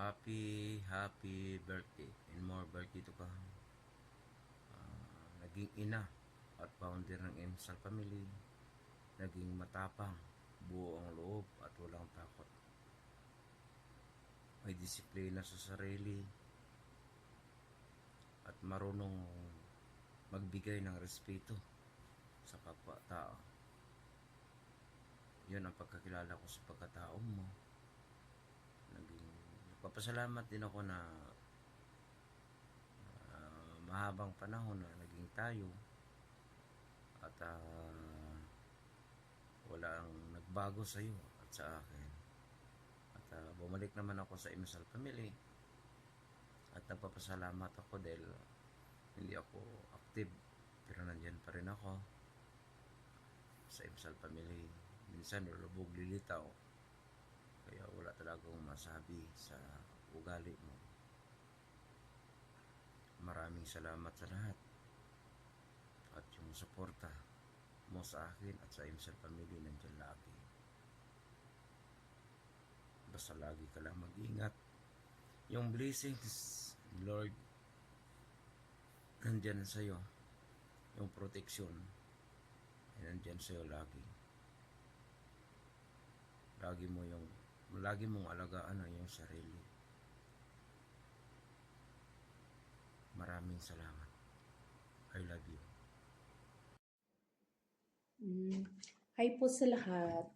Happy birthday and more birthday to ka. Naging ina at founder ng Emsal Family. Naging matapang, buo ang loob at walang takot. May disiplina sa sarili at marunong magbigay ng respeto sa kapwa-tao. Yun ang pagkakilala ko sa pagkatao mo. Nagpapasalamat din ako na mahabang panahon na naging tayo at walang nagbago sa iyo at sa akin. At bumalik naman ako sa Emsal Family at nagpapasalamat ako dahil hindi ako active pero nandyan pa rin ako sa Emsal Family. Minsan lulubog lilitaw kaya wala talagang masabi sa ugali mo. Maraming salamat sa lahat at yung suporta mo sa akin at sa Emsal Family nandyan lagi. Basta lagi ka lang mag-ingat. Yung blessings Lord nandyan sa'yo. Yung protection nandyan sa'yo lagi. Lagi mong alagaan ang iyong sarili. Maraming salamat. I love you. Hi po sa lahat.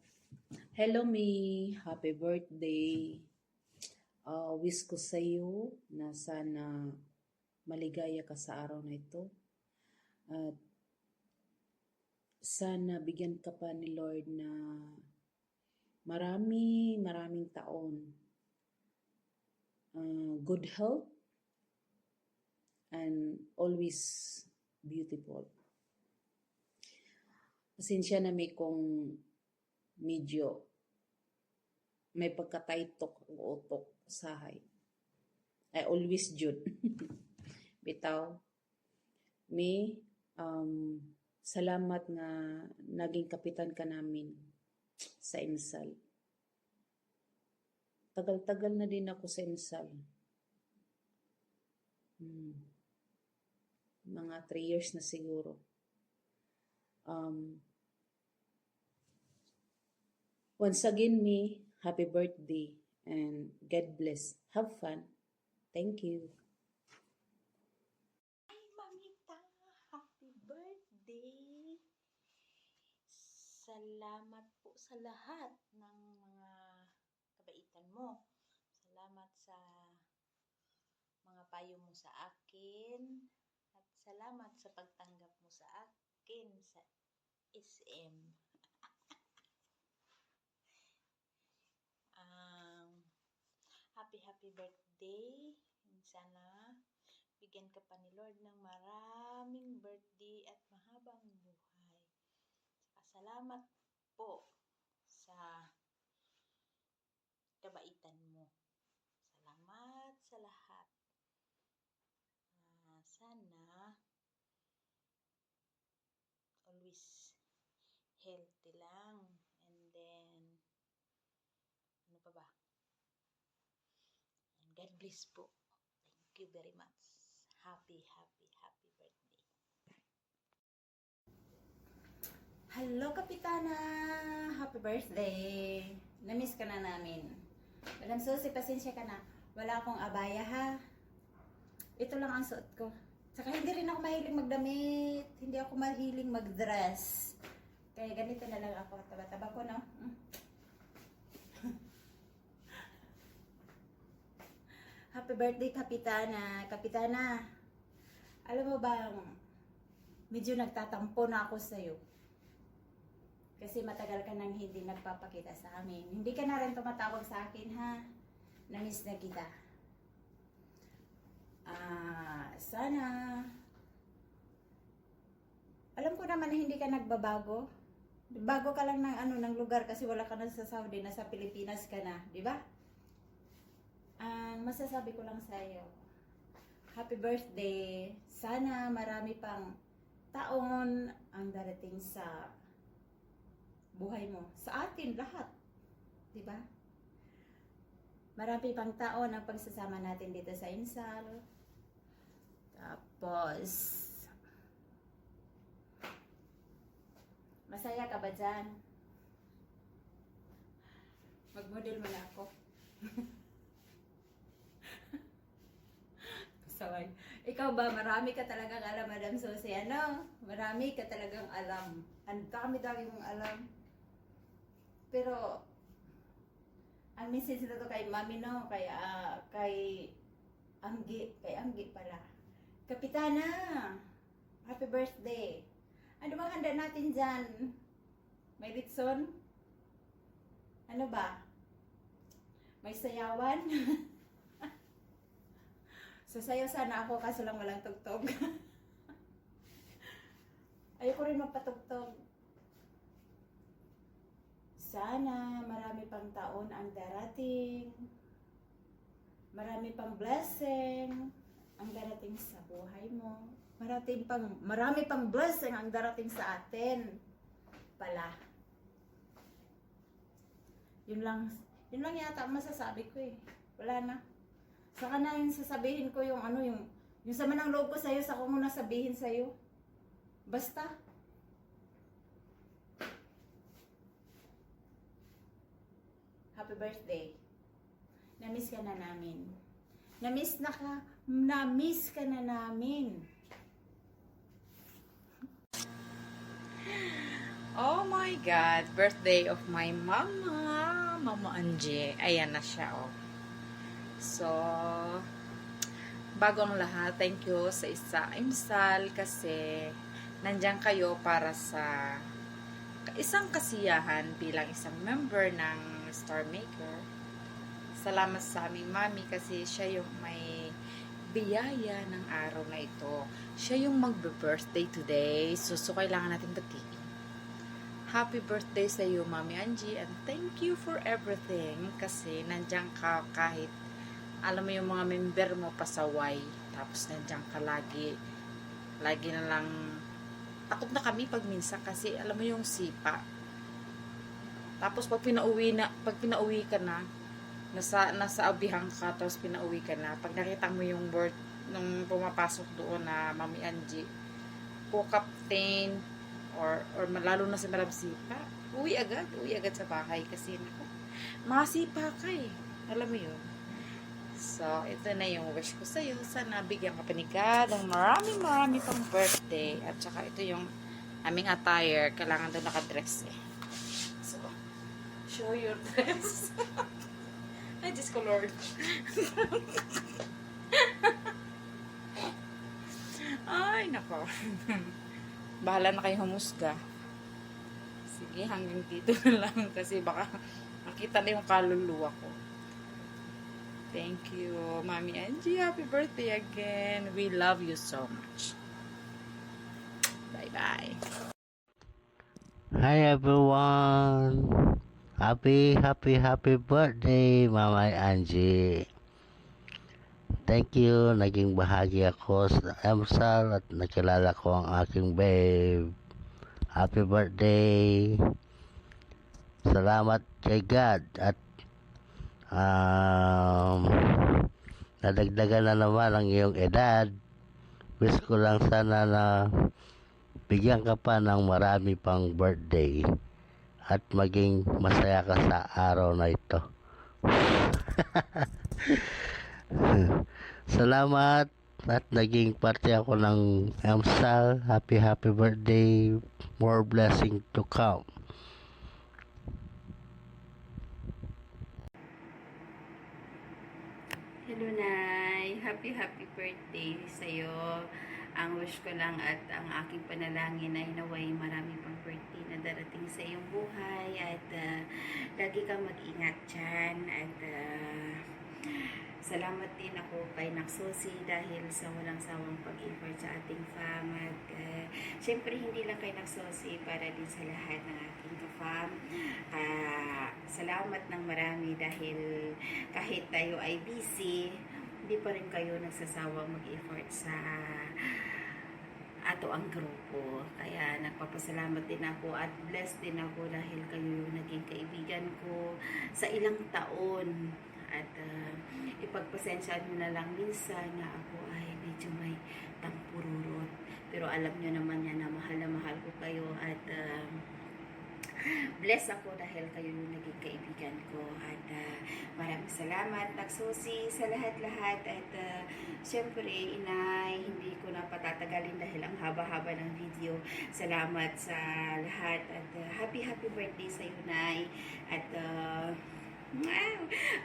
Hello May, happy birthday. Wish ko sa iyo na sana maligaya ka sa araw na ito. At sana bigyan ka pa ni Lord na maraming taon. Good health and always beautiful. Pasensya na may kung medyo may pagkataytok ang utok sahay. I always jud. Bitaw, may salamat nga naging kapitan ka namin sa Emsal. Tagal-tagal na din ako sa Emsal. Mga 3 years na siguro. Once again, me, happy birthday and God bless. Have fun. Thank you. Ay, Mamita, happy birthday! Salamat po sa lahat ng mga kabaitan mo. Salamat sa mga payo mo sa akin. At salamat sa pagtanggap mo sa akin sa SM. Happy birthday. Sana bigyan ka pa ni Lord ng maraming birthday at mahabang buhay. Salamat po sa kabaitan mo. Salamat sa lahat. Sana always healthy lang. And then, ano pa ba? And God bless po. Thank you very much. Happy birthday. Hello, Kapitana! Happy birthday! Namiss ka na namin. Madam Susie, pasensya ka na. Wala akong abaya, ha? Ito lang ang suot ko. Saka hindi rin ako mahiling magdamit. Hindi ako mahiling mag-dress. Kaya ganito na lang ako. Taba-taba ko, no? Happy birthday, Kapitana! Kapitana, alam mo bang medyo nagtatampo na ako sa'yo. Kasi matagal ka nang hindi nagpapakita sa amin. Hindi ka na rin tumatawag sa akin, ha? Namiss na kita. Sana. Alam ko naman na hindi ka nagbabago. Bago ka lang ng lugar kasi wala ka na sa Saudi, nasa Pilipinas ka na, di ba? Ang masasabi ko lang sa iyo, happy birthday. Sana marami pang taon ang darating sa buhay mo. Sa atin lahat. 'Di ba? marami pang taon ang pagsasama natin dito sa Insal. Tapos, masaya ka ba dyan? Mag-model mo na ako. Sorry. Ikaw ba, marami ka talagang alam, Madam Susie, ano? Marami ka talagang alam. Ang dami-dami mong alam. Pero, ang message na to kay Mami, no? Kay Anggi pala. Kapitana, happy birthday. Ano bang handa natin dyan? May ritson? Ano ba? May sayawan? Sasayaw sana ako kaso lang walang tugtog. Ayoko rin magpatugtog. Sana marami pang taon ang darating. Marami pang blessing ang darating sa buhay mo. Marami pang blessing ang darating sa atin. Pala. Yun lang yata ang masasabi ko eh. Wala na. Saka na yung sasabihin ko yung sa manang loob ko sa'yo, saka ko muna sabihin sa'yo. Basta. Happy birthday. Na-miss ka na namin. Na-miss ka na namin. Oh my God, birthday of my Mama Angie. Ayan na siya, oh. So, bago ang lahat, thank you sa Imsal kasi nandyan kayo para sa isang kasiyahan bilang isang member ng Star Maker. Salamat sa aming mami kasi siya yung may biyaya ng araw na ito. Siya yung magbe-birthday today. So kailangan natin batiin. Happy birthday sa iyo, Mami Angie, and thank you for everything kasi nandiyan ka kahit alam mo yung mga member mo pasaway, tapos nandiyan ka lagi na lang takot na kami pag minsan kasi alam mo yung sipa. Tapos pag pinauwi ka na, nasa abihan ka, tapos pinauwi ka na, pag nakita mo yung board nung pumapasok doon na Mami Angie, co-captain, or lalo na si Madam Sipa, uwi agad sa bahay kasi mga sipa ka eh. Alam mo yun. So, ito na yung wish ko sa'yo. Sana bigyan ka pa ni God ng marami pang birthday. At saka ito yung aming attire. Kailangan doon nakadress eh. So, show your dress. Ay, Diyos ko Lord. Ay, nako. Bahala na kayo humusga. Sige, hanggang dito na lang kasi baka makita na yung kaluluwa ko. Thank you, Mami Angie. Happy birthday again. We love you so much. Bye-bye. Hi everyone! Happy birthday, Mama Angie! Thank you, naging bahagi ako sa Emsal at nakilala ko ang aking babe. Happy birthday! Salamat kay God at nadagdagan na naman ang iyong edad. Wish ko lang sana na bigyan ka pa ng marami pang birthday at maging masaya ka sa araw na ito. Salamat at naging parte ako ng Emsal. Happy birthday. More blessing to come. Hello, Nay. Happy birthday sa'yo. Ang wish ko lang at ang aking panalangin ay naway marami pang birthday na darating sa iyong buhay at lagi kang mag-ingat dyan at salamat din ako kay Naksusi dahil sa walang sawang pag-effort sa ating fam at syempre hindi lang kay Naksusi, para din sa lahat ng ating ka-fam. Salamat ng marami dahil kahit tayo ay busy, hindi pa rin kayo nagsasawang mag-effort sa ato ang grupo. Kaya nagpapasalamat din ako at blessed din ako dahil kayo yung naging kaibigan ko sa ilang taon. At ipagpasensyaan mo na lang minsan na ako ay medyo may tampururot. Pero alam nyo naman yan na mahal ko kayo at bless ako dahil kayo yung naging kaibigan ko. At maraming salamat, nagsusi sa lahat-lahat. At syempre, inay, hindi ko na patatagalin dahil ang haba-haba ng video. Salamat sa lahat. At happy birthday sa iyo, Nay. At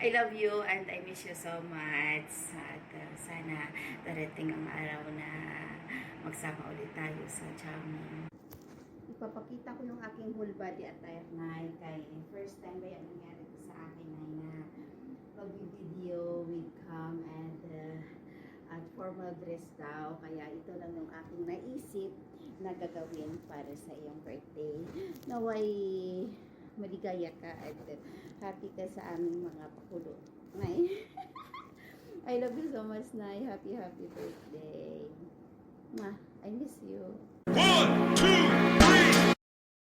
I love you and I miss you so much. At sana darating ang araw na magsama ulit tayo sa Chami. Ipapakita ko yung aking whole body attire, Nay. Kay first time ba yan nangyari ko sa akin, Nay, na mag-video with cam and at formal dress daw. Kaya ito lang yung aking naisip na gagawin para sa iyong birthday. Naway maligaya ka at happy ka sa aming mga pakulo. Nay. I love you so much, Nay. Happy birthday. I miss you. 1, 2,